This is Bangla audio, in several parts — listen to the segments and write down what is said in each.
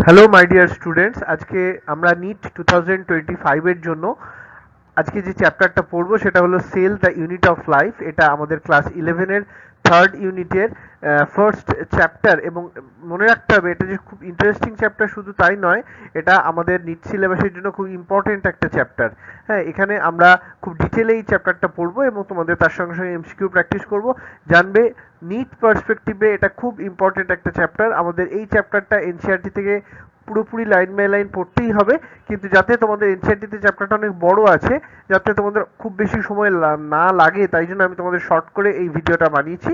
হ্যালো মাই ডিয়ার স্টুডেন্টস, আজকে আমরা নিট 2025 এর জন্য আজকে যে চ্যাপ্টারটা পড়বো সেটা হলো cell the unit of life. এটা আমাদের ক্লাস 11-এর থার্ড ইউনিটের ফার্স্ট চ্যাপ্টার, এবং মনে রাখতে হবে এটা যে খুব ইন্টারেস্টিং চ্যাপ্টার শুধু তাই নয়, এটা আমাদের নিট সিলেবাসের জন্য খুব ইম্পর্টেন্ট একটা চ্যাপ্টার। হ্যাঁ, এখানে আমরা খুব ডিটেলে এই চ্যাপ্টারটা পড়বো এবং তোমাদের তার সঙ্গে সঙ্গে এমসিকিউ প্র্যাকটিস করব। জানবে নিট পার্সপেক্টিভে এটা খুব ইম্পর্টেন্ট একটা চ্যাপ্টার। আমাদের এই চ্যাপ্টারটা এনসিইআরটি থেকে পুরোপুরি লাইন বাই লাইন পড়তেই হবে, কিন্তু যাতে তোমাদের এনসিইআরটিতে চ্যাপ্টারটা অনেক বড় আছে, যাতে তোমাদের খুব বেশি সময় না লাগে, তাই জন্য আমি তোমাদের শর্ট করে এই ভিডিওটা বানিয়েছি।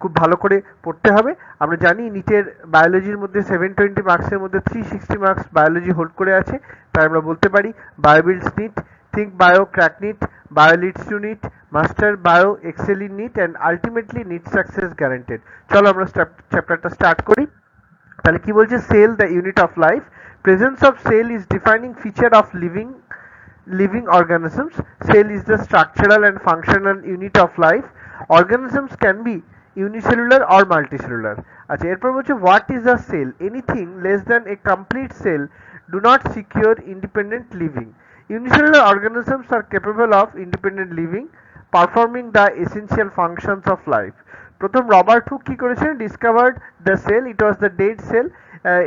খুব ভালো করে পড়তে হবে। আমরা জানি নিটের বায়োলজির মধ্যে 720 মার্কসের মধ্যে 360 মার্কস বায়োলজি হোল্ড করে আছে, তাই আমরা বলতে পারি bio builds NEET, think bio crack NEET, bio leads to NEET, master bio excel in NEET, and ultimately NEET success guaranteed. চলো আমরা চ্যাপ্টারটা স্টার্ট করি। তাহলে কি বলছে, cell the unit of life. Presence of cell is defining feature of living organisms. Cell is the structural and functional unit of life. Organisms can be unicellular or multicellular. আচ্ছা, এরপর বলছে what is a cell? Anything less than a complete cell do not secure independent living. Unicellular organisms are capable of independent living, performing the essential functions of life. প্রথম রবার্ট হুক কি করেছেন? Discovered the cell, it was the dead cell,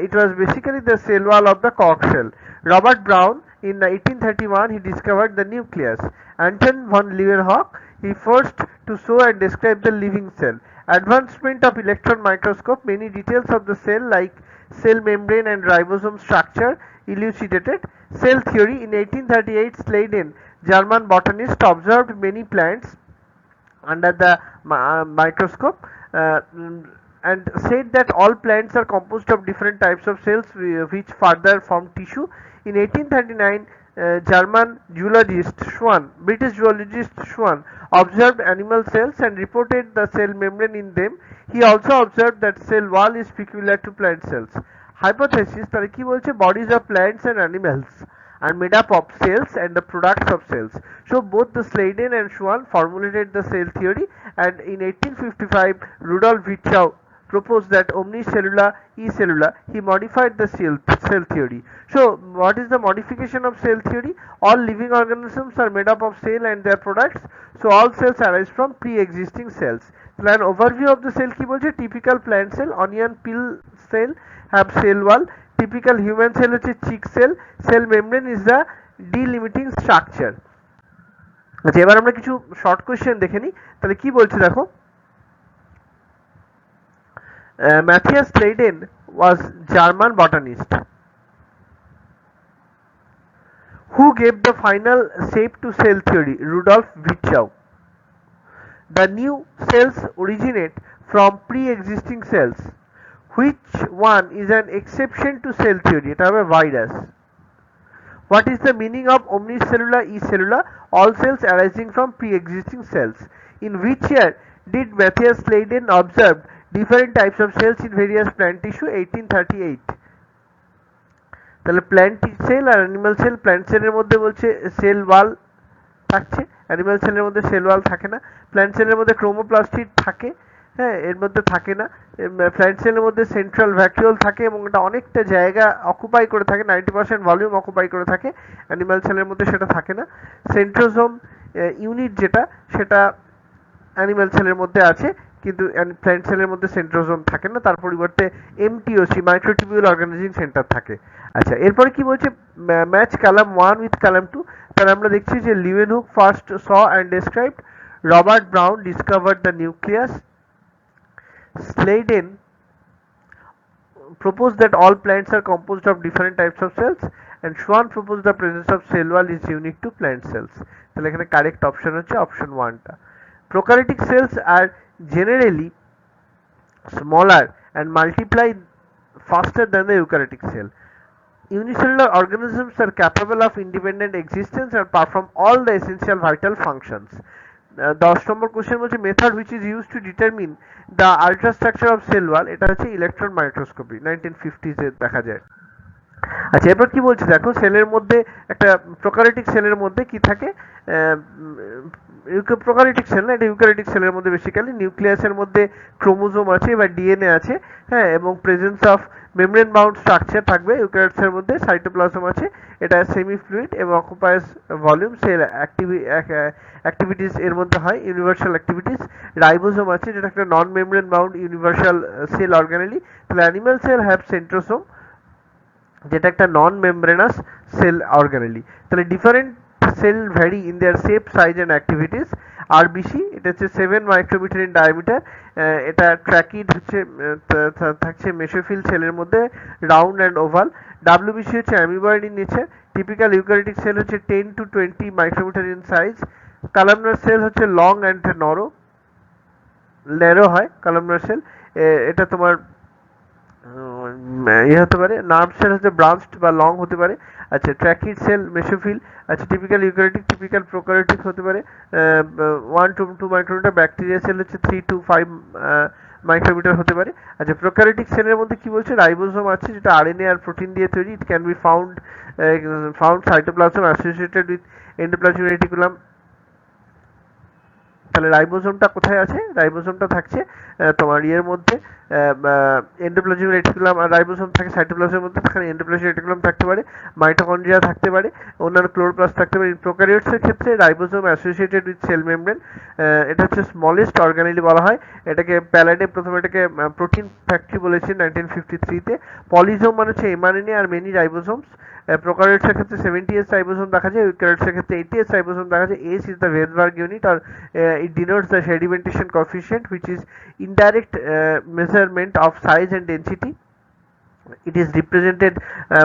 it was basically the cell wall of the cork shell. Robert Brown in 1831 he discovered the nucleus. Anton von Leeuwenhoek he first to show and describe the living cell. Advancement of electron microscope, many details of the cell like cell membrane and ribosome structure elucidated. Cell theory, in 1838 Sleiden, German botanist, observed many plants under the microscope, and said that all plants are composed of different types of cells which further form tissue. In 1839, German zoologist Schwann, British zoologist Schwann, observed animal cells and reported the cell membrane in them. He also observed that cell wall is peculiar to plant cells. Hypothesis, তাহলে কি বলছে, bodies of plants and animals are made up of cells and the products of cells. So both the Sleiden and Schwann formulated the cell theory, and in 1855 Rudolf Virchow proposed that omnicellula e cellula. He modified the cell theory. So what is the modification of cell theory? All living organisms are made up of cell and their products, so all cells arise from pre-existing cells. An overview of the cell কি বলছে, typical plant cell, onion peel cell have cell wall. Typical human cell হচ্ছে chick cell. Cell membrane is the delimiting structure. আচ্ছা, এবার আমরা কিছু শর্ট কোশ্চেন দেখে নিই। তাহলে কি বলছে দেখো, Matthias Leiden was German botanist who gave the final shape to cell theory. Rudolf Virchow. The new cells originate from pre-existing cells. Which one is an exception to cell theory? এটা হবে virus. What is the meaning of omnicellula e cellula? All cells arising from pre-existing cells. In which year did Matthias Leiden observe different types of cells in various plant tissue? 1838. তাহলে প্ল্যান্ট সেল আর অ্যানিমাল সেল, প্ল্যান্ট সেলের মধ্যে বলছে সেল ওয়াল থাকছে, অ্যানিমাল সেলের মধ্যে সেল ওয়াল থাকে না। প্ল্যান্ট সেলের মধ্যে ক্রোমোপ্লাস্টিড থাকে, হ্যাঁ, এর মধ্যে থাকে না। প্ল্যান্ট সেলের মধ্যে সেন্ট্রাল ভ্যাকিউল থাকে এবং এটা অনেকটা জায়গা অকুপাই করে থাকে, 90% ভলিউম অকুপাই করে থাকে। অ্যানিমাল সেলের মধ্যে সেটা থাকে না। সেন্ট্রোজোম ইউনিট যেটা, সেটা অ্যানিমাল সেলের মধ্যে আছে, কিন্তু প্ল্যান্ট সেলের মধ্যে সেন্ট্রোজোম থাকে না, তার পরিবর্তে এমটিওসি মাইক্রোটিবিউল অর্গানাইজিং সেন্টার থাকে। আচ্ছা, এরপরে কি বলছে, ম্যাচ কালাম 1 উইথ কালাম 2। তাহলে আমরা দেখছি যে Leeuwenhoek first saw and described, Robert Brown discovered the nucleus, Schleiden proposed that all plants are composed of different types of cells, and Schwann proposed the presence of cell wall is unique to plant cells. তাহলে এখানে কারেক্ট অপশন হচ্ছে option 1টা। Prokaryotic cells are generally smaller and multiply faster than the eukaryotic cell. Unicellular organisms are capable of independent existence and perform all the essential vital functions. 10 নম্বর কোশ্চেন বলছে method which is use to determine the ultrastructure of cell wall. এটা হচ্ছে ইলেকট্রন মাইক্রোস্কোপি, 1950s এ দেখা যায়। আচ্ছা, এরপর কি বলছে দেখো, সেলের মধ্যে একটা প্রোক্যারিওটিক সেলের মধ্যে কি থাকে, প্রোক্যারিওটিক সেল না, এটা ইউক্যারিওটিক সেলের মধ্যে বেসিক্যালি নিউক্লিয়াসের মধ্যে ক্রোমোজোম আছে বা ডিএনএ আছে, হ্যাঁ, এবং presence of membrane bound structure থাকবে। ইউক্যারিওটসের মধ্যে সাইটোপ্লাজম আছে, এটা সেমি ফ্লুইড এবং অকুপাইজ ভলিউম। সেল অ্যাক্টিভিটিস এর মধ্যে হয় ইউনিভার্সাল অ্যাক্টিভিটিস। রাইবোসোম আছে, যেটা একটা non membrane bound universal cell organelle. তাহলে অ্যানিমাল সেল হ্যাভ সেন্ট্রোসোম, যেটা একটা নন মেমব্রেনাস সেল অর্গানেলি। তাহলে different cell vary in their shape, size and activities. RBC, এটা হচ্ছে 7 মাইক্রোমিটার ইন ডায়ামিটার। এটা ট্র্যাকিড হচ্ছে থাকছে মেসোফিল সেলের মধ্যে, রাউন্ড অ্যান্ড ওভাল। ডাব্লিউবিসি হচ্ছে amoeboid in nature. Typical eukaryotic cell হচ্ছে 10 to 20 micrometre in size. Columnar cell হচ্ছে লং অ্যান্ড ন্যারো হয় কালামনার সেল। এটা তোমার ইয়ে হতে পারে, নার্ভ সেল হচ্ছে ব্রাঞ্চড বা লং হতে পারে। আচ্ছা, ট্র্যাকিড সেল মেসোফিল। আচ্ছা, টিপিক্যাল ইউক্যারিওটিক, টিপিক্যাল প্রোক্যারিওটিক হতে পারে 1 to 2 মাইক্রোমিটার। ব্যাকটেরিয়া সেল হচ্ছে 3 to 5 মাইক্রোমিটার হতে পারে। আচ্ছা, প্রোক্যারিওটিক সেলের মধ্যে কি বলছে, রাইবোসোম আছে, যেটা আরএনএ আর প্রোটিন দিয়ে তৈরি। ইট can be found cytoplasm associated with endoplasmic reticulum. তাহলে রাইবোসোমটা কোথায় আছে? রাইবোসোমটা থাকছে তোমার ইয়ের মধ্যে, এন্ডোপ্লাজমিক রেটিকুলাম। আর রাইবোসোম থাকে সাইটোপ্লাজমের মধ্যে, সেখানে এন্ডোপ্লাজমিক রেটিকুলাম থাকতে পারে, মাইটোকন্ড্রিয়া থাকতে পারে, অন্যান্য ক্লোরোপ্লাস্ট থাকতে পারে। প্রোক্যারিওটসের ক্ষেত্রে ribosome associated with cell membrane. এটা হচ্ছে স্মলেস্ট অর্গানেলি বলা হয়। এটাকে প্যালাডে প্রথমে এটাকে প্রোটিন ফ্যাক্টরি বলেছে 1953-তে। পলিজোম মানে হচ্ছে এমআরএনএ আর মেনি রাইবোসোমস। প্রোক্যারিওটসের ক্ষেত্রে 70s রাইবোসোম দেখা যায়, ইউক্যারিওটসের ক্ষেত্রে 80s রাইবোসোম দেখা যায়। S is the Weisberg unit, or it denotes the sedimentation coefficient, which is indirect measurement of size and density. It is represented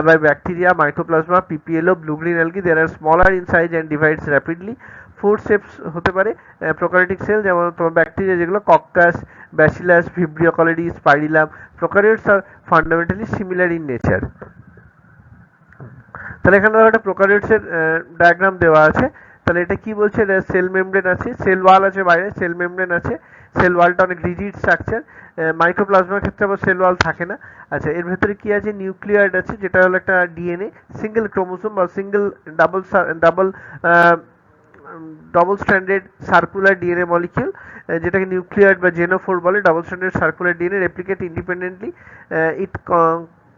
by bacteria, mycoplasma, PPLO, blue green algae. They are smaller in size and divides rapidly. Four shapes হতে পারে প্রোক্যারিওটিক সেল, যেমন তোমার ব্যাকটেরিয়া যেগুলো কক্কাস, ব্যাসিলাস, ভিব্রিও কলিডি, spirillum. Prokaryotes are fundamentally similar in nature. তাহলে এখানে ধরো একটা প্রোক্যারিওটসের ডায়াগ্রাম দেওয়া আছে। তাহলে এটা কি বলছে, এটা সেল মেমব্রেন আছে, সেল ওয়াল আছে, বাইরে সেল মেমব্রেন আছে। সেল ওয়ালটা অনেক রিজিড স্ট্রাকচার। মাইক্রোপ্লাজমার ক্ষেত্রে আবার সেল ওয়াল থাকে না। আচ্ছা, এর ভেতরে কি আছে, নিউক্লিয়াইড আছে, যেটা হলো একটা ডিএনএ, সিঙ্গেল ক্রোমোসোম বা single double double double stranded circular DNA molecule, যেটাকে নিউক্লিয়াইড বা জেনোফোর বলে। Double stranded circular DNA replicate independently. It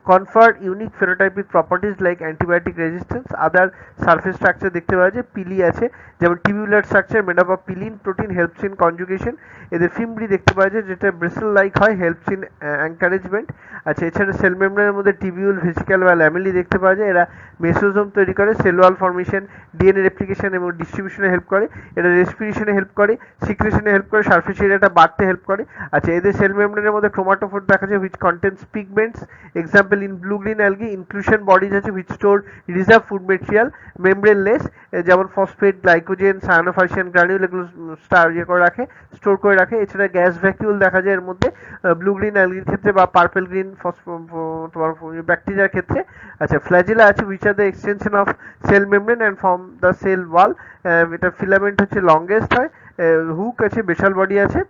conferred unique phenotypic properties like antibiotic resistance. Other surface structure দেখতে পাওয়া যায়, পিলি আছে, যেমন tubular structure made up of pilin protein, helps in conjugation. এদের ফিমব্রি দেখতে পাওয়া যায়, যেটা ব্রিসল লাইক হয়, হেল্পস ইন এনকারেজমেন্ট। আচ্ছা, এছাড়া সেল মেমব্রেনের মধ্যে টিবিউল, ভেসিক্যাল বা ল্যামেলি দেখতে পাওয়া যায়। এরা মেসোজোম তৈরি করে, cell wall formation, DNA replication এবং ডিস্ট্রিবিউশনে হেল্প করে। এটা রেসপিরেশনে হেল্প করে, সিক্রেশনে হেল্প করে, সারফেস এরিয়াটা বাড়তে হেল্প করে। আচ্ছা, এদের সেল মেমব্রেনের মধ্যে ক্রোমাটোফোর দেখা যায়, which contains pigments. Example in blue green algae, inclusion bodies আছে which store reserve food material, membraneless, যেমন ফসফেট, গ্লাইকোজেন, সায়ানোফাইসিয়ান গ্রানিউল, এগুলো ইয়ে করে রাখে, স্টোর করে রাখে। এছাড়া গ্যাস ভ্যাকিউল দেখা যায় এর মধ্যে ব্লু গ্রিন অ্যালগির ক্ষেত্রে বা পার্পেল গ্রিন তোমার ব্যাকটেরিয়ার ক্ষেত্রে। আচ্ছা, ফ্ল্যাজিলা আছে, which are the extension of cell membrane and form the cell wall. এটা ফিলামেন্ট হচ্ছে লংগেস্ট হয়। হুক আছে, বেসাল বডি আছে,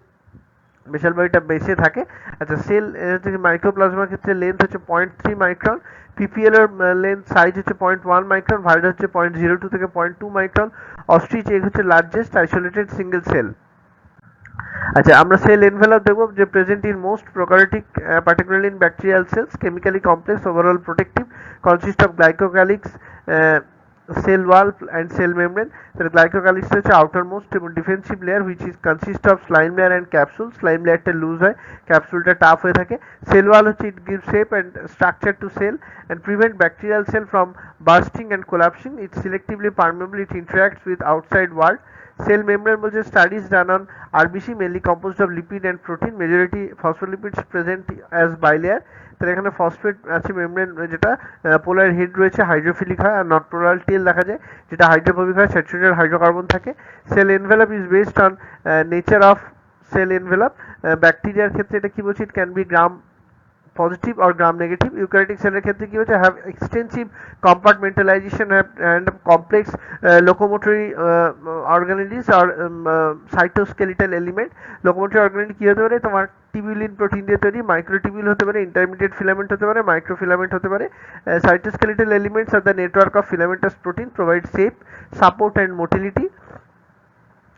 বেসাল বডিটা বেসে থাকে। আচ্ছা, সেল হচ্ছে মাইক্রোপ্লাজমার ক্ষেত্রে লেন্থ হচ্ছে 0.3 মাইক্রন। পিপিএল এর লেন্থ সাইজ হচ্ছে 0.1 মাইক্রন, ভাইরাস হচ্ছে 0.02 থেকে 0.2 মাইক্রন। অস্ট্রিচ এগ হচ্ছে লার্জেস্ট আইসোলেটেড সিঙ্গেল সেল। আচ্ছা, আমরা সেল এনভেলপ দেখব, যে present in most prokaryotic, particularly in bacterial cells, chemically complex, overall protective, consist of glycocalyx, cell wall and cell membrane. তাহলে গ্লাইকোক্যালিক্স হচ্ছে আউটারমোস্ট এবং defensive layer, which is consist of slime layer and capsule. Slime লেয়ারটা লুজ হয়, ক্যাপসুলটা টাফ হয়ে থাকে। সেল ওয়াল হচ্ছে it give shape and structure to cell and prevent bacterial cell from bursting and collapsing. It's selectively permeable, it interacts with outside world. Cell membrane বলছে studies done on RBC mainly composed of lipid and protein, majority phospholipids present as bilayer. তাহলে এখানে ফসফেট আছে মেমব্রেন, যেটা পোলার হেড রয়েছে, হাইড্রোফিলিক হয়, আর নট পোলার টেল দেখা যায়, যেটা হাইড্রোফোবিক হয়, স্যাচুরেটেড হাইড্রোকার্বন থাকে। Cell envelope is based on nature of cell envelope. ব্যাকটেরিয়ার ক্ষেত্রে এটা কি বলছে, it can be gram positive or gram negative. Eukaryotic সেলের ক্ষেত্রে কি হচ্ছে, have extensive compartmentalisation and complex locomotory organelles are cytoskeletal element. Locomotory organelle কি হতে পারে, তোমার টিবিউলিন প্রোটিন দিয়ে তৈরি, মাইক্রোটিবিউল হতে পারে, ইন্টারমিডিয়েট ফিলামেন্ট হতে পারে, মাইক্রোফিলামেন্ট হতে পারে। Cytoskeletal elements are the network of filamentous protein provide shape, support and motility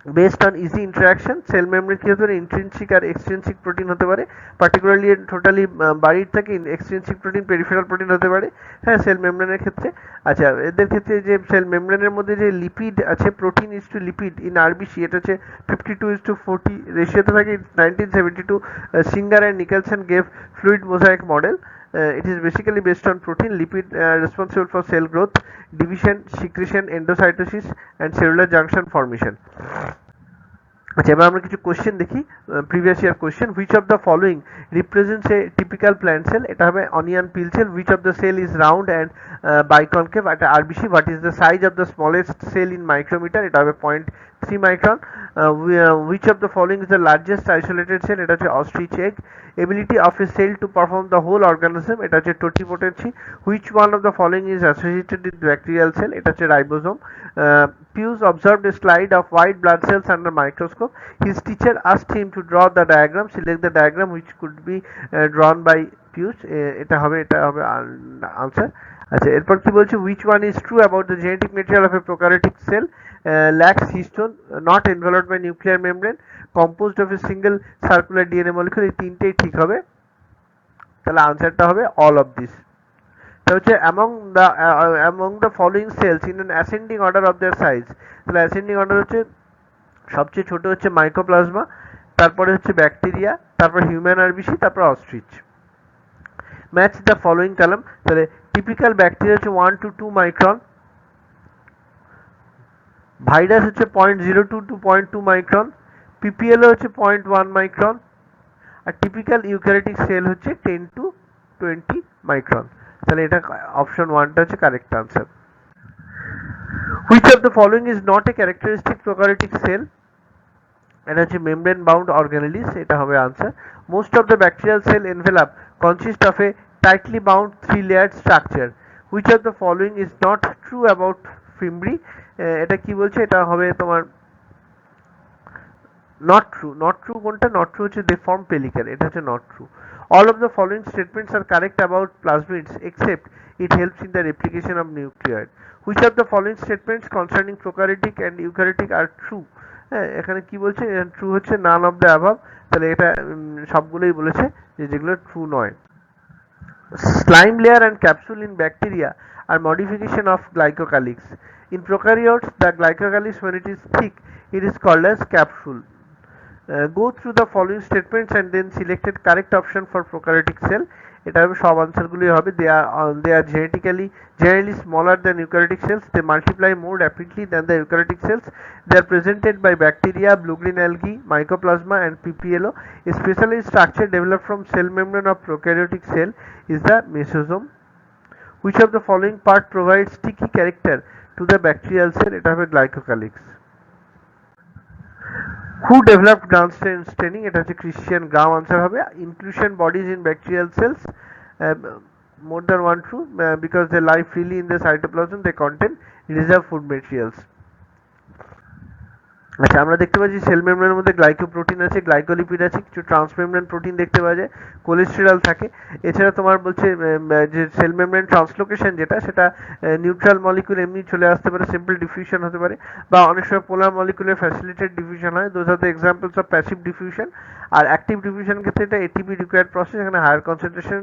based on easy interaction. Cell membrane কি হতে পারে, ইন্ট্রিনসিক আর এক্সট্রিনসিক প্রোটিন হতে পারে, পার্টিকুলারলি টোটালি বাড়ির থাকে এক্সট্রিনসিক প্রোটিন পেরিফেরাল প্রোটিন হতে পারে, হ্যাঁ, সেল মেমব্রেনের ক্ষেত্রে। আচ্ছা, এদের ক্ষেত্রে যে সেল মেমব্রেনের মধ্যে যে লিপিড আছে, protein is to lipid in RBC, এটা হচ্ছে 52:40 রেশিওতে থাকে। 1972 Singer and Nicolson gave fluid mosaic model. It is basically based on protein lipid responsible for cell growth, division, secretion, endocytosis and cellular junction formation. আচ্ছা, এবার আমরা কিছু কোশ্চেন দেখি, previous year question. Which of the following represents a typical plant cell, এটা হবে onion peel cell. Which of the cell is round and biconcave, এটা RBC. What is the size of the smallest cell in micrometre, এটা হবে 0.3 micron. Which of the following is the largest isolated cell, এটা হচ্ছে ostrich egg. Ability of a cell to perform the whole organism, এটা হচ্ছে টোটিপোটেন্সি। Which one of the following is associated with bacterial sell, এটা হচ্ছে ribosome. Pius observed a slide of white blood cells under microscope. His teacher asked him to draw the diagram. Select the diagram which could be drawn by Pius. এটা হবে answer. আচ্ছা, এরপর কি বলছে, which one is true about the genetic material of a prokaryotic cell? Lacks histone, not enveloped by nuclear membrane, composed of a single circular DNA molecule. এই তিনটেই ঠিক হবে, তাহলে আনসারটা হবে all of this. তা হচ্ছে among the following cells in an ascending order of their size, তাহলে অ্যাসেন্ডিং অর্ডার হচ্ছে সবচেয়ে ছোট হচ্ছে মাইকোপ্লাজমা, তারপরে হচ্ছে ব্যাকটেরিয়া, তারপর হিউম্যান আরবিসি, তারপর ostrich. Match the following column, তাহলে টিপিক্যাল ব্যাকটেরিয়া হচ্ছে 1 to 2 মাইক্রন, ভাইরাস হচ্ছে 0.02 to 0.2 মাইক্রন, পিপিএলও হচ্ছে 0.1 মাইক্রন, আর টিপিক্যাল ইউক্যারিওটিক সেল হচ্ছে 10 to 20 মাইক্রন। তাহলে এটা অপশন 1টা হচ্ছে correct answer. Which of the following is not a characteristic prokaryotic cell? এটা হচ্ছে মেমব্রেন বাউন্ড অর্গানেলিস, এটা হবে answer. Most of the bacterial cell envelope consist of a tightly bound 3-layered structure. Which of the following is not true about fimbriae, এটা কি বলছে, এটা হবে তোমার নট ট্রু। নট ট্রু কোনটা, নট ট্রু হচ্ছে দে ফর্ম পেলিক্যান, এটা হচ্ছে not true. All of the following statements are correct about plasmids except it helps in the replication of nucleoid. Which of the following statements concerning prokaryotic and eukaryotic are true, হ্যাঁ, এখানে কি বলছে, ট্রু হচ্ছে নান অফ দ্য অ্যাবাভ, তাহলে এটা সবগুলোই বলেছে যে যেগুলো ট্রু নয়। Slime layer and capsule in bacteria are modification of glycocalyx. In prokaryotes the glycocalyx when it is thick it is called as capsule. Go through the following statements and then selected correct option for prokaryotic cell. এটা হবে সব আনসারগুলোই হবে। they are generally smaller than eukaryotic cells. They multiply more rapidly than the eukaryotic cells. They are presented by bacteria, blue-green algae, mycoplasma and PPLO. A specialized structure developed from cell membrane of prokaryotic cell is the mesosome. Which of the following part provides sticky character to the bacterial cell? এটা হবে glycocalyx. Who developed Gram staining? এটা হচ্ছে ক্রিশ্চিয়ান গ্রাম, আনসার হবে। Inclusion bodies in bacterial cells, more than one true, because they lie freely in the cytoplasm, they contain reserve food materials. আচ্ছা, আমরা দেখতে পাচ্ছি সেল মেমব্রেনের মধ্যে গ্লাইকোপ্রোটিন আছে, গ্লাইকোলিপিড আছে, কিছু ট্রান্সমেমব্রেন প্রোটিন দেখতে পাওয়া যায়, কোলেস্টেরল থাকে। এছাড়া তোমার বলছে যে সেল মেমব্রেন ট্রান্সলোকেশন যেটা, সেটা নিউট্রাল মলিকিউল এমনি চলে আসতে পারে, সিম্পল ডিফিউশন হতে পারে, বা অনেক সময় পোলার মলিকিউলের ফ্যাসিলিটেড ডিফিউশন হয়। Those are the examples of passive diffusion. আর অ্যাক্টিভ ডিফিউশন ক্ষেত্রে এটা এটিপি রিকোয়ার্ড প্রসেস, এখানে হায়ার কনসেন্ট্রেশন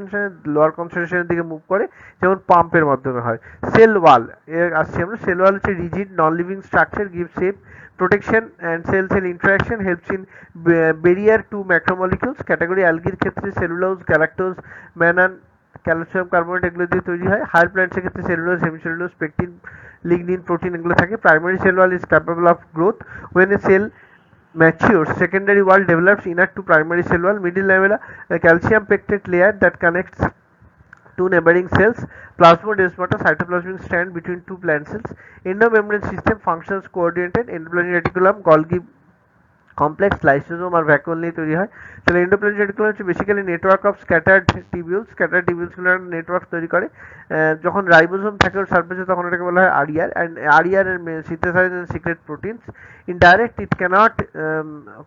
লোয়ার কনসেন্ট্রেশনের দিকে মুভ করে, যেমন পাম্পের মাধ্যমে হয়। সেল ওয়াল এর আসছি আমরা। সেল ওয়াল হচ্ছে rigid non living structure, give shape, protection and cell interaction, helps in barrier to macromolecules. Category অ্যালগির ক্ষেত্রে cellulose, galactose, mannan, calcium carbonate এগুলো দিয়ে তৈরি হয়। হায়ার প্ল্যান্টসের ক্ষেত্রে cellulose, hemicellulose, pectin, lignin, protein এগুলো থাকে। Primary cell wall is capable of growth when a cell matures. Secondary wall develops inner to primary cell wall. Middle lamella, a calcium pectate layer that connects two neighboring cells. Plasmodesmata, cytoplasmic strand between two plant cells. Endomembrane system functions coordinated. Endoplasmic reticulum, Golgi complex lysosome আর ভ্যাকুয়াল নিয়ে তৈরি হয়। তাহলে এন্ডোপ্লাজমিক রেটিকুলাম হচ্ছে বেসিক্যালি নেটওয়ার্ক অফ স্ক্যাটার্ড টিবিউলসগুলো নেটওয়ার্ক তৈরি করে। যখন রাইবোজোম থাকে ওর সারফেসে তখন এটাকে বলা হয় আরইআর, অ্যান্ড আরইআর এর synthesise and secrete proteins in direct it can't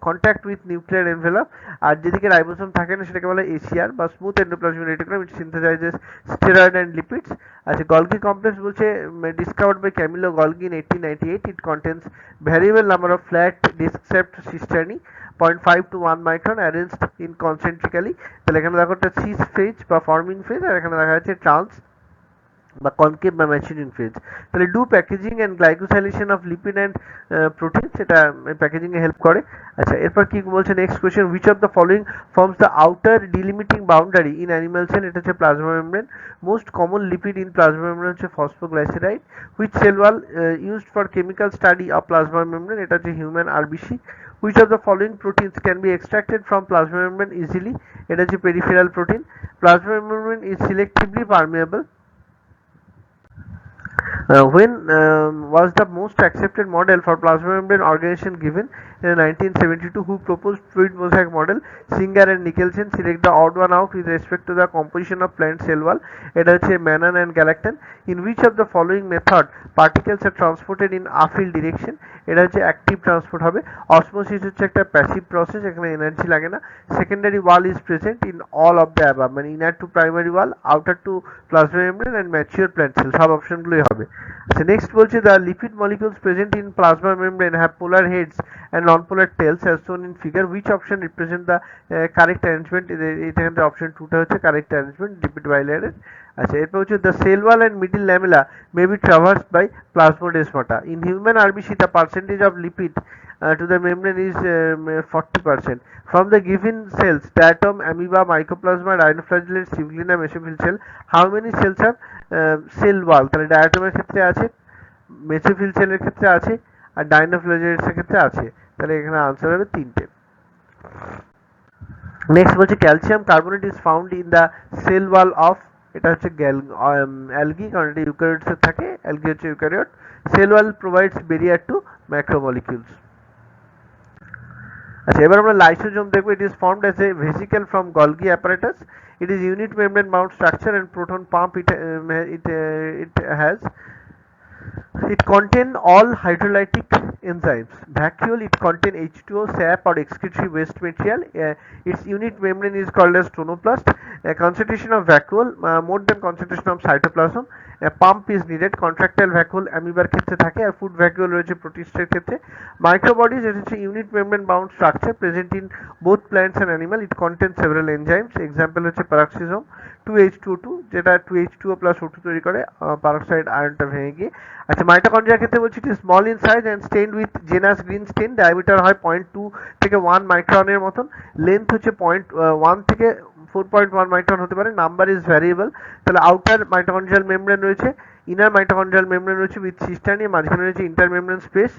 contact with nuclear envelope. আর যেদিকে রাইবোজোম থাকে না সেটাকে বলা হয় এসিআর বা smooth endoplasmic reticulum, it synthesises steroid and lipids. আচ্ছা, গলগি কমপ্লেক্স বলছে discovered by Camillo Golgi in 1898, it contains variable number of flat disc shaped cisternae 0.5 to 1 micron arranged in concentrically। তাহলে এখানে দেখো একটা সিস ফেজ বা ফর্মিং ফেজ, আর এখানে দেখা যাচ্ছে ট্রান্স বা কনকেভ বা ম্যাচুরিং ফেজ। তাহলে do packaging and glycosylation of lipid and protein, সেটা প্যাকেজিং এ হেল্প করে। আচ্ছা, এরপর কি বলছে next question, which of the following forms the outer delimiting boundary in animal cell? এটা হচ্ছে plasma membrane. Most common lipid in plasma membrane হচ্ছে phosphoglyceride. Which cell wall used for chemical study of plasma membrane? এটা হচ্ছে human RBC. Which of the following proteins can be extracted from plasma membrane easily? এটা হচ্ছে peripheral protein. Plasma membrane is selectively permeable. When was the most accepted model for plasma membrane organization given? In 1972, who proposed fluid mosaic model? Singer and Nicholson. Select the odd one out with respect to the composition of plant cell wall. এটা হচ্ছে Manon and Galactan. In which of the following method particles are transported in afield direction? এটা হচ্ছে অ্যাক্টিভ ট্রান্সপোর্ট হবে। অসমোসিস হচ্ছে একটা প্যাসিভ প্রসেস, এখানে এনার্জি লাগে না। Secondary wall is present in all of the above, মানে inner to primary wall, outer to plasma membrane and mature plant cell, সব অপশনগুলোই হবে। আচ্ছা, নেক্সট বলছে the lipid molecules present in plasma membrane have polar heads and non polar tails as shown in figure. Which option represent the correct arrangement? এখানে অপশন 2টা হচ্ছে কারেক্ট অ্যারেঞ্জমেন্ট লিপিড বাইলেয়ারের। আচ্ছা, এরপর হচ্ছে the cell wall and middle lamella may be traversed by plasmodesmata. In human RBC the percentage of lipid to the membrane is 40%. From the given cells, diatom, amoeba, mycoplasma, rhinoflagellate, Shigellina, mesophyll cell, how many cells have cell wall? তাহলে ডায়াটমের ক্ষেত্রে আছে, মেসোফিল সেলের ক্ষেত্রে আছে, আর ডাইনোফ্লাজেলেটসের ক্ষেত্রে আছে। তাহলে এখানে আনসার হবে 3টে। নেক্সট বলছে calcium carbonate is found in the cell wall of, এটা হচ্ছে অ্যালগি, কারণ এটা ইউক্যারিওটসে থাকে, অ্যালগি হচ্ছে eukaryote. Cell wall provides barrier to macromolecules. আচ্ছা, এবার আমরা লাইসোজোম দেখবো। It is formed as a vesicle from Golgi apparatus. It is unit membrane bound structure and proton pump it has. It contain all hydrolytic enzymes. Vacuole, it contain H2O, sap or excretory waste material. Its unit membrane is called as tonoplast. Concentration of vacuole more than concentration of cytoplasm. A pump is needed. Contractile vacuole amoebar ক্ষেত্রে থাকে, আর food vacuole রয়েছে প্রোটিস্টের ক্ষেত্রে। Microbodies, it is a unit membrane bound structure present in both plants and animal. It contains several enzymes. Example হচ্ছে peroxisome, 2H2O2, যেটা 2H2O plus O2 তৈরি করে পারক্সাইড আয়নটা ভেঙে গিয়ে। আচ্ছা, মাইটোকন্ড্রিয়ার ক্ষেত্রে বলছি it is small in size and stained with Janus green stain. Diameter হয় 0.2 থেকে 1 মাইক্রনের মতন। লেন্থ হচ্ছে 0.1 থেকে 4.1 মাইক্রন হতে পারে। Number is variable. তাহলে আউটার মাইটোকন্ড্রিয়াল মেমব্রেন রয়েছে, ইনার মাইটোকন্ড্রিয়াল মেমব্রেন রয়েছে উইথ সিস্টার্নি, মাঝখানে রয়েছে intermembrane space.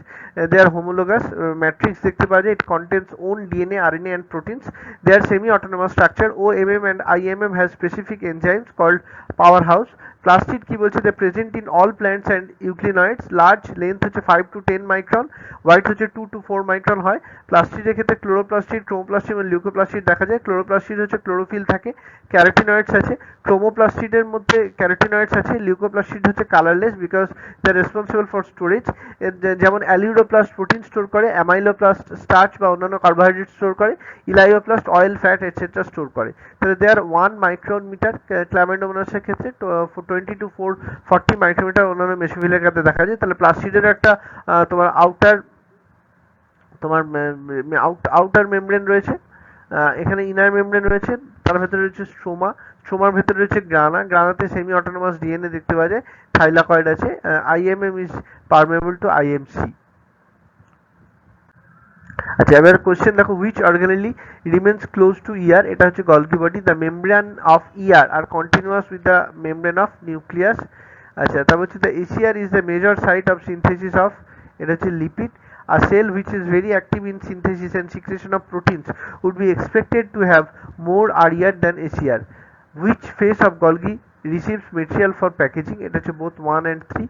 They are homologous matrix দেখতে পাওয়া যায়। It contains own DNA, RNA and proteins. They are semi autonomous structure. OMM and IMM has specific enzymes called powerhouse. Plastid কি বলছে, they present in all plants and euglenoids. Large length হচ্ছে 5 to 10 মাইক্রন, হোয়াইট হচ্ছে 2 to 4 মাইক্রন হয়। প্লাস্টিডের ক্ষেত্রে ক্লোরোপ্লাস্টিড, ক্রোমোপ্লাস্টিড এবং লিউকোপ্লাস্টিড দেখা যায়। ক্লোরোপ্লাস্টিড হচ্ছে ক্লোরোফিল থাকে, ক্যারোটিনয়েডস আছে। ক্রোমোপ্লাস্টিডের মধ্যে ক্যারোটিনয়েডস আছে। লিউকোপ্লাস্টিড হচ্ছে colourless because they are responsible for storage. যেমন অ্যালিউরোপ্লাস্ট প্রোটিন স্টোর করে, অ্যামাইলোপ্লাস্ট স্টার্চ বা অন্যান্য কার্বোহাইড্রেট স্টোর করে, elaioplast oil, fat etcetera store করে। তাহলে দে আর 1 মাইক্রন মিটার ক্ল্যামাইডোমোনাসের ক্ষেত্রে, 20 to 40 মাইক্রোমিটার অন্যান্য মেসোফিলের ক্ষেত্রে দেখা যায়। তাহলে প্লাস্টিডের একটা তোমার আউটার মেমব্রেন রয়েছে, এখানে ইনার মেমব্রেন রয়েছে, তার ভেতরে রয়েছে স্ট্রোমা, স্ট্রোমার ভেতরে রয়েছে গ্রানা, গ্রানাতে সেমি অটোনোমাস ডিএনএ দেখতে পাওয়া যায়। থাইলাকয়েড আছে। IMM is permeable to IMC। আচ্ছা, এবার কোশ্চেন দেখো, which organelle remains close to ER? এটা হচ্ছে Golgi body. The membrane of ER are continuous with the membrane of nucleus. আচ্ছা, তারপর হচ্ছে the SER is the major site of synthesis of, এটা হচ্ছে lipid. A cell which is very active in synthesis and secretion of proteins would be expected to have more RER than ACR. Which phase of Golgi receives material for packaging, এটা হচ্ছে both 1 and 3,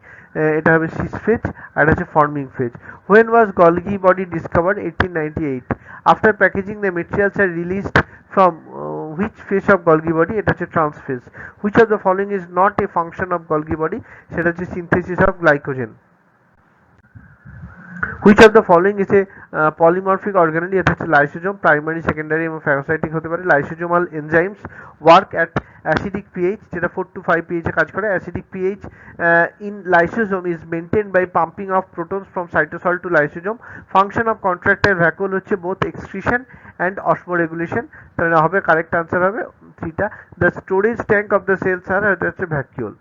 এটা হবে sys phase আর এটা হচ্ছে forming phase. When was Golgi body discovered? 1898. After packaging the materials are released from which phase of Golgi body? এটা হচ্ছে trans phase. Which of the following is not a function of Golgi body? সেটা হচ্ছে synthesis of glycogen. Which of the following is a polymorphic organelle? এটা হচ্ছে লাইসোজোম, প্রাইমারি, সেকেন্ডারি এবং ফ্যাগোসাইটিক হতে পারে. Lysosomal enzymes work at acidic pH, যেটা 4 to 5 pH এ কাজ করে. Acidic pH in lysosome is maintain by pumping of protons from cytosol to lysosome. Function of contractile vacuole হচ্ছে বোথ এক্সক্রিশন অ্যান্ড অসমোরেগুলেশন. তাহলে হবে কারেক্ট আনসার হবে 3টা. The storage tank of the cells আর এটা হচ্ছে vacuole.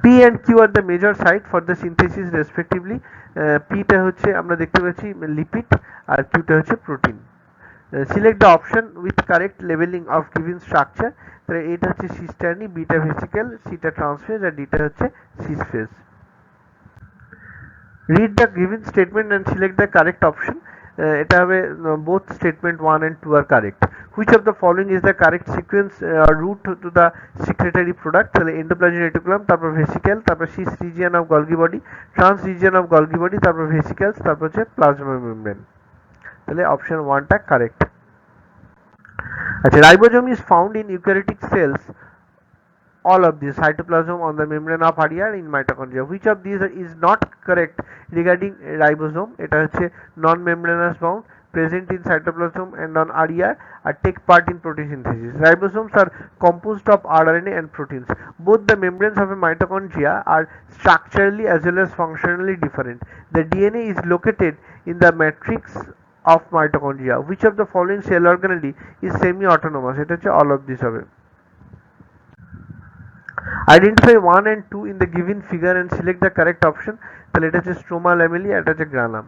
P and Q are the major site for the synthesis respectively. P টা হচ্ছে আমরা দেখতে পাচ্ছি লিপিড আর Q টা হচ্ছে protein. Select the option with correct labeling of given structure. তাহলে এটা হচ্ছে সিস্টার্নি, B টা ভেসিকেল, C টা ট্রান্সফেজ আর D টা হচ্ছে cis face. Read the given statement and select the correct option. এটা হবে both statement 1 and 2 are correct. Which of the following is the correct sequence or route to the secretory product? তাহলে endoplasmic reticulum, তারপর vesicle, তারপর cis region of Golgi body, trans region of Golgi body, তারপর vesicles, তারপর হচ্ছে plasma membrane. তাহলে অপশন 1 টা কারেক্ট. আচ্ছা, ribosome is found in eukaryotic cells. All of these: cytoplasm, on the membrane of RER, in mitochondria. Which of these is not correct regarding ribosome? এটা হচ্ছে non membranous bound, present in cytoplasm and on RER, and take part in protein synthesis. Ribosomes are composed of RNA and proteins. Both the membranes of a mitochondria are structurally as well as functionally different. The DNA is located in the matrix of mitochondria. Which of the following cell organelle is semi-autonomous? এটা হচ্ছে all of these হবে. Identify 1 and 2 in the given figure and select the correct option. তাহলে এটা হচ্ছে স্ট্রোমা ল্যামেলি, এটা হচ্ছে granum.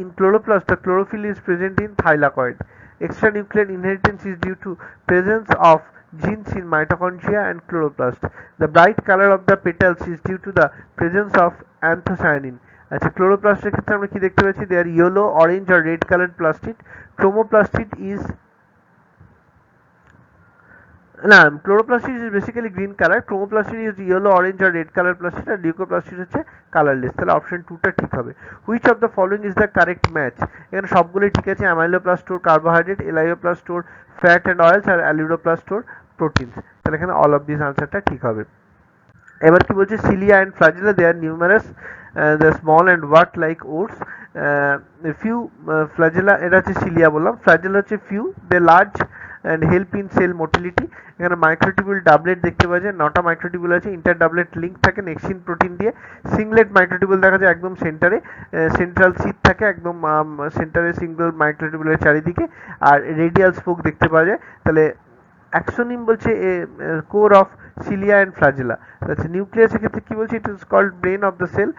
In chloroplast, the chlorophyll is present in thylakoid. Extranuclear inheritance is due to presence of genes in mitochondria and chloroplast. The bright color of the petals is due to the presence of anthocyanin. আচ্ছা, ক্লোরোপ্লাস্টের ক্ষেত্রে আমরা কি দেখতে পাচ্ছি? they are yellow, orange or red colored plastid. Chromoplastid is না, chloroplastid is basically green colour, chromoplastid is yellow, orange আর রেড কালার প্লাস্টিড, আর লিউকোপ্লাস্টিড হচ্ছে কালারলেস. তাহলে অপশন 2 টা ঠিক হবে. Which of the following is the correct match? এখানে সবগুলোই ঠিক আছে. Amyloplast store carbohydrate, elaioplast store fat and oils, আর অ্যালিউরোপ্লাস্ট স্টোর প্রোটিনস. তাহলে এখানে অল অফ দিস আনসারটা ঠিক হবে. এবার কি বলছে? Cilia and flagella, they are numerous, the small and what like oats. Few flagella, এটা হচ্ছে সিলিয়া বললাম. ফ্লাজেলা হচ্ছে few, they large and help in cell motility. এখানে মাইক্রোটিবিউল ডাবলেট দেখতে পাওয়া যায়, 9টা মাইক্রোটিবিউল আছে, ইন্টার ডাবলেট লিঙ্ক থাকে নেক্সিন প্রোটিন দিয়ে. সিংলেট মাইক্রোটিবিউল দেখা যায় একদম সেন্টারে, সেন্ট্রাল সিট থাকে একদম সেন্টারে সিঙ্গল মাইক্রোটিবিউলের চারিদিকে, আর রেডিয়াল স্পোক দেখতে পাওয়া যায়. তাহলে অ্যাক্সোনিম বলছে core of cilia and flagella. আচ্ছা, নিউক্লিয়াসের ক্ষেত্রে কি বলছে? It is called brain of the cell,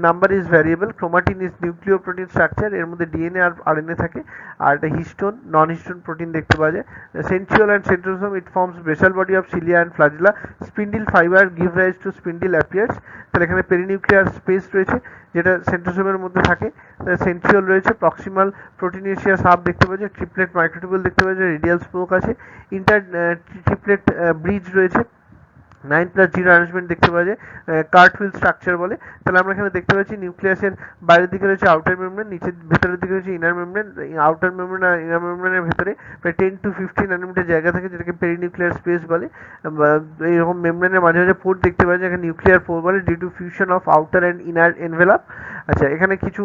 number is variable, chromatin is nucleoprotein structure, এর মধ্যে ডিএনএ আর আরএনএ থাকে, আর এটা হিস্টোন, নন হিস্টোন প্রোটিন দেখতে পাওয়া যায়. Centriole and centrosome, it forms basal body of cilia and flagella. Spindle fibre give rise to spindle appears. তাহলে এখানে পেরিনিউক্লিয়ার স্পেস রয়েছে যেটা সেন্ট্রোসোমের মধ্যে থাকে. সেন্ট্রিওল রয়েছে, প্রক্সিমাল প্রোটিনেশিয়াস হাব দেখতে পাওয়া যায়, ট্রিপলেট মাইক্রোটিবিউল দেখতে পাওয়া যায়, রেডিয়াল স্পোক আছে, ইন্টার ট্রিপলেট ব্রিজ রয়েছে, 9+0 অ্যারেঞ্জমেন্ট দেখতে পাওয়া যায়, কার্টউইল স্ট্রাকচার বলে. তাহলে আমরা এখানে দেখতে পাচ্ছি নিউক্লিয়াসের বাইরের দিকে রয়েছে আউটার মেমব্রেন, নিচের ভেতরের দিকে রয়েছে ইনার মেমব্রেন. আউটার মেমব্রেন আর ইনার মেমব্রেনের ভেতরে প্রায় 10 to 15 ন্যানোমিটার জায়গা থাকে যেটাকে পেরিনিউক্লিয়ার স্পেস বলে. এইরকম মেমব্রেনের মাঝে মাঝে পোর্ট দেখতে পাওয়া যায়, এখানে নিউক্লিয়ার পোর বলে, due to fusion of outer and inner envelope. আচ্ছা, এখানে কিছু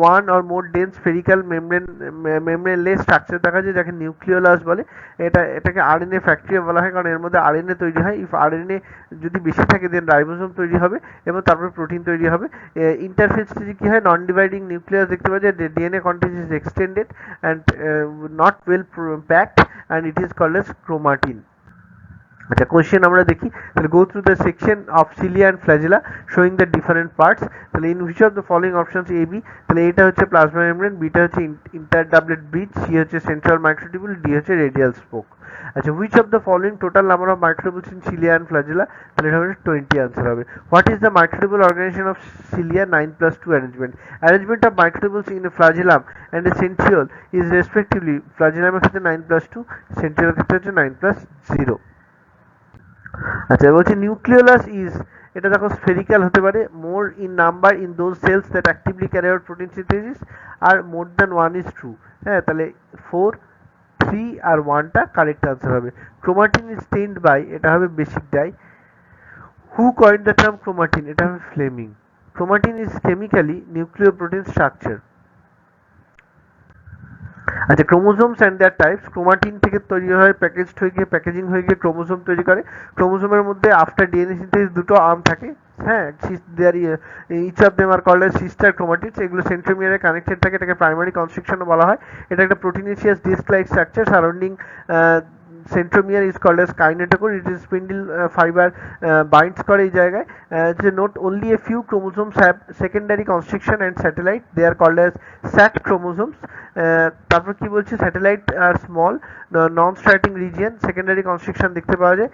one or more dense spherical membraneless structure দেখা যায় যাকে নিউক্লিওলাস বলে. এটাকে আরএনএ ফ্যাক্টরি বলা হয়, কারণ এর মধ্যে আরএনএ তৈরি হয়. ইফ আরএনএ যদি বেশি থাকে দেন রাইবোসোম তৈরি হবে এবং তারপরে প্রোটিন তৈরি হবে. ইন্টারফেস স্টেজে কি হয়? নন ডিভাইডিং নিউক্লিয়াস দেখতে পাওয়া যায়, DNA content is extended and not well packed and it is called as chromatin. আচ্ছা, কোয়েশ্চেন আমরা দেখি. তাহলে go through the section of cilia and flagella showing the different parts. তাহলে in which of the following options A B? তাহলে এটা হচ্ছে প্লাজমা মেমব্রেন, বিটা হচ্ছে ইন্টার ডাবলেট ব্রিজ, সি হচ্ছে সেন্ট্রাল মাইক্রোটিবিউল, ডি হচ্ছে রেডিয়াল স্পোক. আচ্ছা, which of the following total number of microtubules in cilia and flagella? তাহলে এটা হবে 20 আনসার হবে. What is the microtubule organisation of cilia? 9+2 arrangement. Arrangement of microtubules in a flagellum and a centriole is respectively, ফ্লাজেলামের ক্ষেত্রে 9+2, সেন্ট্রিওলের ক্ষেত্রে হচ্ছে 9+0. আচ্ছা বলছে নিউক্লিওলাস ইজ, এটা দেখো স্ফেরিক্যাল হতে পারে, more in number in those cells that actively carry out protein synthesis, আর more than one is true. হ্যাঁ, তাহলে 4, 3 আর 1টা কারেক্ট আনসার হবে। ক্রোমাটিন ইজ স্টেইনড বাই, এটা হবে basic dye. Who coined the term chromatin, এটা হবে Flemming. Chromatin is chemically nucleoprotein structure. আচ্ছা, chromosomes and their types, chromatin থেকে তৈরি হয়, প্যাকেজড হয়ে গিয়ে প্যাকেজিং হয়ে গিয়ে ক্রোমোজোম তৈরি করে। ক্রোমোজোমের মধ্যে আফটার ডিএনএ সিনথেসিস দুটো আর্ম থাকে। হ্যাঁ, there each of them are called as sister chromatids. এগুলো সেন্ট্রোমিয়ারে কানেক্টেড থাকে, এটাকে প্রাইমারি কনস্ট্রাকশনও বলা হয়। এটা একটা proteinaceous disc like structure surrounding centromere is called as kinetochore. It is spindle fiber binds করে এই জায়গায়। যে note only a few chromosomes have secondary constriction and satellite, they are called as sat chromosomes. তারপর কি বলছে, satellite are small non striating region, secondary constriction দেখতে পাওয়া যায়।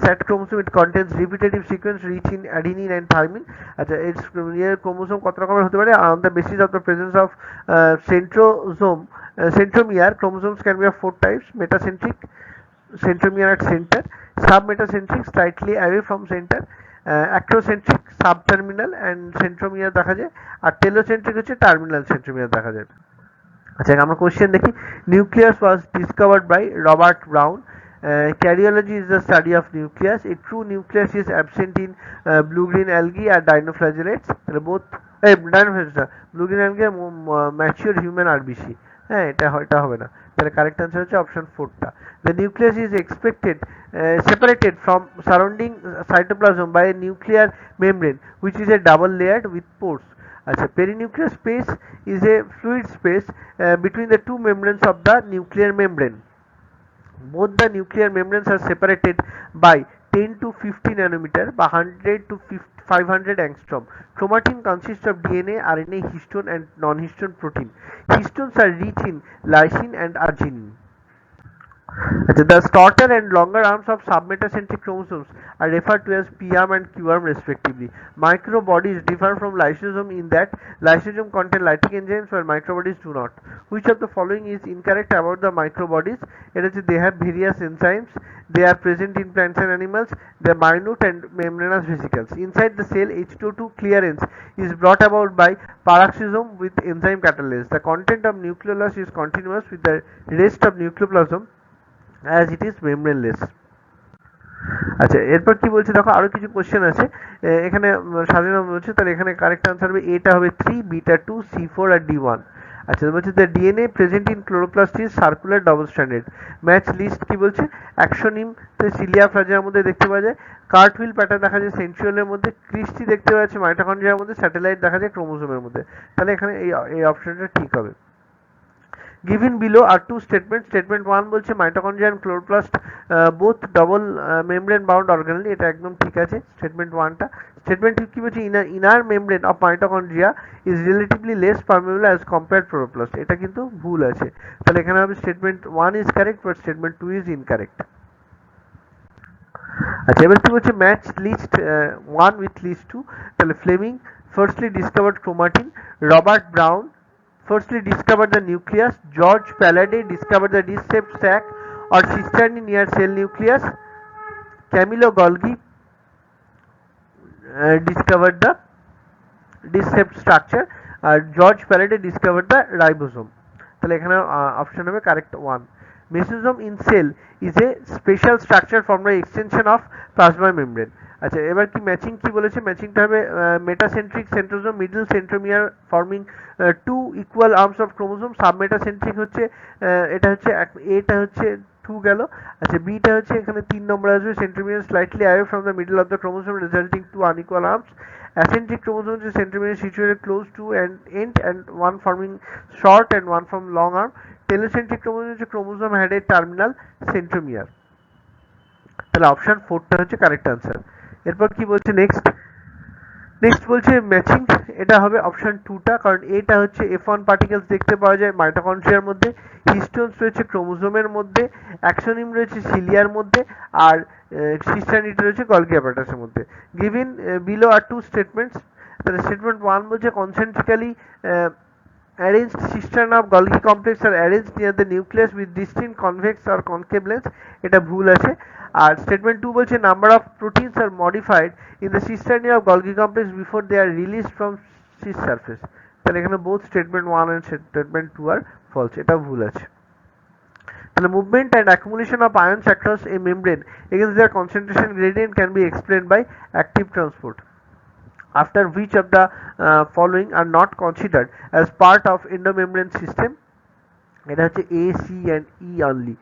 SAT chromosome it contains repetitive sequence rich in adenine and thymine. আচ্ছা, এর ক্রোমোসোম কত রকমের হতে পারে? On the basis of the presence of centrosome centromere, chromosomes can be of 4 types: metacentric, centromere at center; submetacentric, slightly away from center; acrocentric, subterminal and centromere দেখা যায়; আর telocentric হচ্ছে টার্মিনাল সেন্ট্রোমিয়ার দেখা যায়। আচ্ছা, আমরা কোশ্চেন দেখি। Nucleus was discovered by Robert Brown. Karyology is the study of nucleus. A true nucleus is absent in blue-green algae and dinoflagellates. Both blue-green algae R mature human RBC। হ্যাঁ, এটা হবে না, তাহলে কারেক্ট আনসার হচ্ছে অপশন 4টা। The nucleus is separated from surrounding cytoplasm by a nuclear membrane which is a double layered with pores. আচ্ছা, perinuclear space is a fluid space between the two membranes of the nuclear membrane. Both the nuclear membranes are separated by 10 to 50 nanometer by 100 to 500 angstrom. Chromatin consists of DNA, RNA, histone and non-histone protein. Histones are rich in lysine and arginine. The shorter and longer arms of submetacentric chromosomes are referred to as P-arm and Q-arm respectively. Microbodies differ from lysosome in that lysosome contain lytic enzymes while microbodies do not. Which of the following is incorrect about the microbodies? They have various enzymes, they are present in plants and animals, they are minute and membranous vesicles. Inside the cell, H2 clearance is brought about by peroxisome with enzyme catalase. The content of nucleolus is continuous with the rest of nucleoplasm as it is membraneless. আচ্ছা, এরপর কি বলছে দেখো, আরো কিছু কোশ্চেন আছে এখানে সাজানো বলছে, তাহলে এখানে কারেক্ট আনসার হবে এটা হবে 3, বিটা 2, C4 আর D1। আচ্ছা, বলছে the DNA present in chloroplast is circular double standard. Match list কি বলছে, অ্যাক্সোনিম সিলিয়া ফ্লাজিয়ার মধ্যে দেখতে পাওয়া যায়, কার্টহুইল প্যাটার্ন দেখা যায় সেন্ট্রিওলের মধ্যে, ক্রিস্টি দেখতে পাওয়া যাচ্ছে মাইটোকন্ড্রিয়ার মধ্যে, স্যাটেলাইট দেখা যায় ক্রোমোসোমের মধ্যে। তাহলে এখানে এই অপশনটা ঠিক হবে। Given below are two statements. Statement 1 বলছে mitochondria and chloroplast both double membrane bound organelle, এটা একদম ঠিক আছে স্টেটমেন্ট 1টা। স্টেটমেন্ট 2 কি বলছে, inner membrane of mitochondria is relatively less permeable as compared to chloroplast, এটা কিন্তু ভুল আছে। তাহলে এখানে হবে statement 1 is correct but statement 2 is incorrect। আচ্ছা, এবার কি বলছে, ম্যাচ লিস্ট 1 with list 2। তাহলে Fleming firstly discovered chromatin, Robert Brown firstly discovered the nucleus, George Palade discovered the disc-shaped sac or cisternae near cell nucleus, Camillo Golgi discovered the disc-shaped structure, George Palade discovered the ribosome. তাহলে এখানে অপশন হবে correct 1। Mesosome in cell is a special structure formed by extension of plasma membrane. আচ্ছা, এবার কি ম্যাচিং কি বলেছে, ম্যাচিংটা হবে metacentric centrosome middle centromere forming two equal arms of chromosome. Submetacentric হচ্ছে এটা হচ্ছে এটা হচ্ছে 2 গেল। আচ্ছা, বিটা হচ্ছে এখানে 3 নম্বর আসবে, centromere slightly away from the middle of the chromosome resulting to unequal arms. Acentric chromosome is centromere situated close to an end and one forming short and one from long arm. Telocentric chromosome is a chromosome had a terminal centromere. তাহলে অপশন 4টা হচ্ছে কারেক্ট আনসার। এরপর কি বলছে নেক্সট বলছে ম্যাচিং, এটা হবে অপশন 2টা, কারণ এটা হচ্ছে F1 পার্টিকেলস দেখতে পাওয়া যায় মাইটোকন্ড্রিয়ার মধ্যে, হিস্টোনস রয়েছে ক্রোমোজোমের মধ্যে, অ্যাক্সোনিম রয়েছে সিলিয়ার মধ্যে, আর সিস্টানিটা রয়েছে গলগি অ্যাপারাটাসের মধ্যে। Given below are two statements. তাহলে স্টেটমেন্ট 1 বলছে কনসেন্ট্রিক্যালি arranged cistern of Golgi complex are arranged near the nucleus with distinct convex or concave lens, এটা ভুল আছে। আর স্টেটমেন্ট 2 বলছে number of proteins are modified in the cisternae of Golgi complex before they are release from cis surface. তাহলে এখানে both statement 1 and statement 2 are false, এটা ভুল আছে। তাহলে movement and accumulation of ions across a membrane against their concentration gradient can be explained by active transport. After which of the following are not considered as part of endomembrane system? এটা হচ্ছে A, C and E only.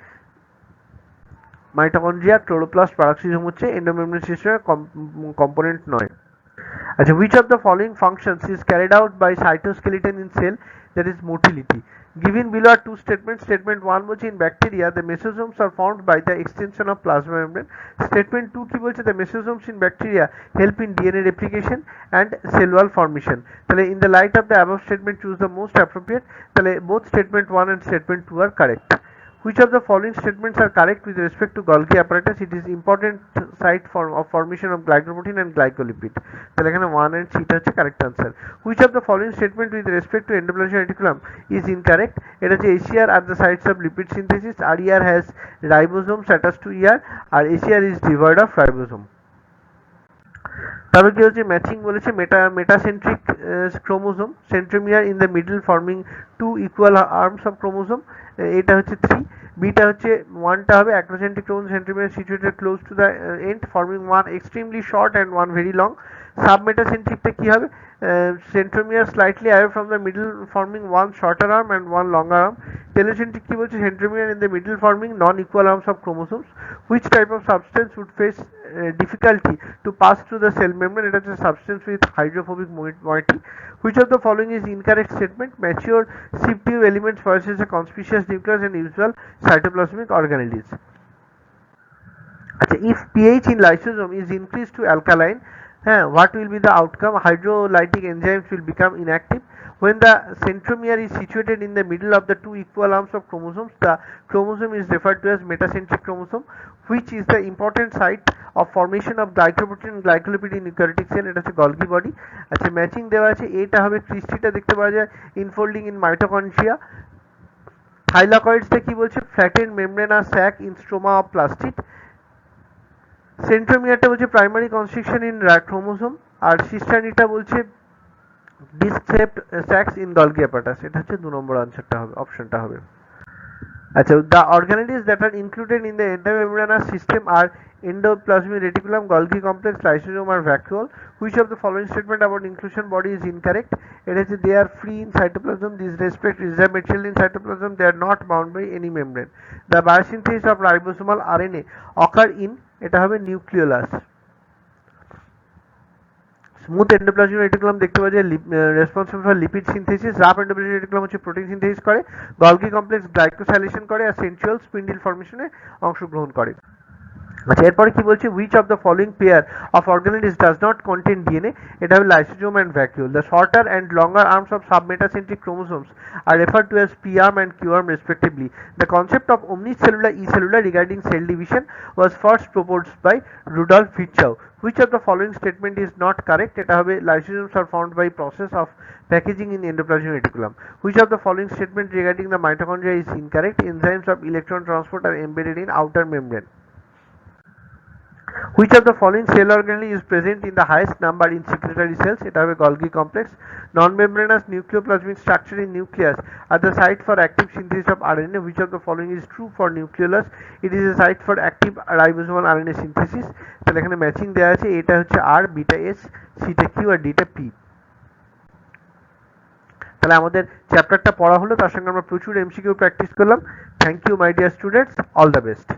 Mitochondria, chloroplast, peroxisome হচ্ছে এন্ডোমেমব্রেন সিস্টেমের কম্পোনেন্ট নয়। আচ্ছা, which of the following functions is carried out by cytoskeleton in cell, that is motility? Given below are two statements. Statement 1 বলছে in bacteria the mesosomes are formed by the extension of plasma membrane. Statement 2 কি বলছে, the mesosomes in bacteria help in DNA replication and cell wall formation. তাহলে in the light of the above statement choose the most appropriate. তাহলে both statement 1 and statement 2 are correct. Which of the following statements are correct with respect to Golgi apparatus? It is important site of formation of glycoprotein and glycolipid. তাহলে এখানে 1 and 3 টা হচ্ছে correct answer. Which of the following statement with respect to endoplasmic reticulum is incorrect? এটা হচ্ছে ACR are the sites of lipid synthesis, RER has ribosomes attached to ER, R ACR is devoid of ribosome. তারপর কি হচ্ছে ম্যাচিং বলেছে metacentric chromosome, centromere in the middle forming two equal arms of chromosome, এটা হচ্ছে 3। বিটা হচ্ছে 1টা হবে acrocentric chromosome centromere situated close to the end forming one extremely short and one very long. সাবমেটাসেন্ট্রিকটা কি হবে, centromere slightly away from the middle forming one shorter arm and one longer arm. Telocentric কি বলছে centromere in the middle forming non-equal arms of chromosomes. Which type of substance would face difficulty to pass through the cell membrane? এটা হচ্ছে substance with hydrophobic moiety. Which of the following is incorrect statement? Mature sieve tube elements possess a conspicuous nucleus and usual cytoplasmic organelles. আচ্ছা, if pH in lysosome is increased to alkaline, what will be the outcome? Hydrolytic enzymes will become inactive. When the centromere is situated in the middle of the two equal arms of chromosomes, the chromosome is referred to as metacentric chromosome. Which is the important site of formation of glycoprotein and glycolipid in eukaryotic cell? এটা হচ্ছে Golgi body. আচ্ছা, ম্যাচিং দেওয়া আছে, এটা হবে ক্রিস্টিটা দেখতে পাওয়া যায় ইনফোল্ডিং ইন মাইটোকন্ড্রিয়া। থাইলাকয়েডসটা কি বলছে, flattened membranous sac in stroma of plastid. সেন্ট্রোমিয়ারটা বলছে প্রাইমারি কনস্ট্রিকশন ইন ক্রোমোসোম, আর সিস্টার্নিটা বলছে disc shaped sacs in Golgi apparatus. এটা হচ্ছে 2 নম্বর আনসারটা হবে, অপশনটা হবে। আচ্ছা, the organelles that are included in the endomembranous system are endoplasmic reticulum, Golgi complex, lysosome or vacuole. Which of the following statement about inclusion body is incorrect? It is they are free in cytoplasm, these respect reserve material in cytoplasm, they are not bound by any membrane. The biosynthesis of ribosomal RNA occur in, এটা হবে নিউক্লিওলাস। স্মুথ এন্ডোপ্লাজমিক রেটিকুলাম দেখতে পাওয়া যায় responsible for lipid synthesis, rough endoplasmic reticulum হচ্ছে প্রোটিন সিনথেসিস করে, গলগি কমপ্লেক্স গ্লাইকোসাইলেশন করে, আর সেন্ট্রিওল স্পিন্ডল ফর্মেশনে অংশগ্রহণ করে। আচ্ছা, এরপরে কি বলছে, which of the following pair of organelles does not contain DNA? এটা হবে lysosome and vacuole. The shorter and longer arms of submetacentric chromosomes are referred to as p-arm and q-arm respectively. The concept of omnicellular e-cellular regarding cell division was first proposed by Rudolf Virchow. Which of the following statement is not correct? এটা হবে lysosomes are formed by process of packaging in endoplasmic reticulum. Which of the following statement regarding the mitochondria is incorrect? Enzymes of electron transport are embedded in outer membrane. Which of the following cell organelle is present in the highest number in secretory cells? এটা হবে Golgi complex. Non-membranous nucleoplasmic structure in nucleus are the site for active synthesis of RNA. Which of the following is true for nucleolus? It is a site for active ribosomal RNA synthesis. তাহলে এখানে ম্যাচিং দেওয়া আছে, এটা হচ্ছে R, বিটা S, সিটা Q আর ডিটা P। তাহলে আমাদের চ্যাপ্টারটা পড়া হলো, তার সঙ্গে আমরা প্রচুর এমসিকিউ প্র্যাকটিস করলাম। Thank you my dear students, all the best.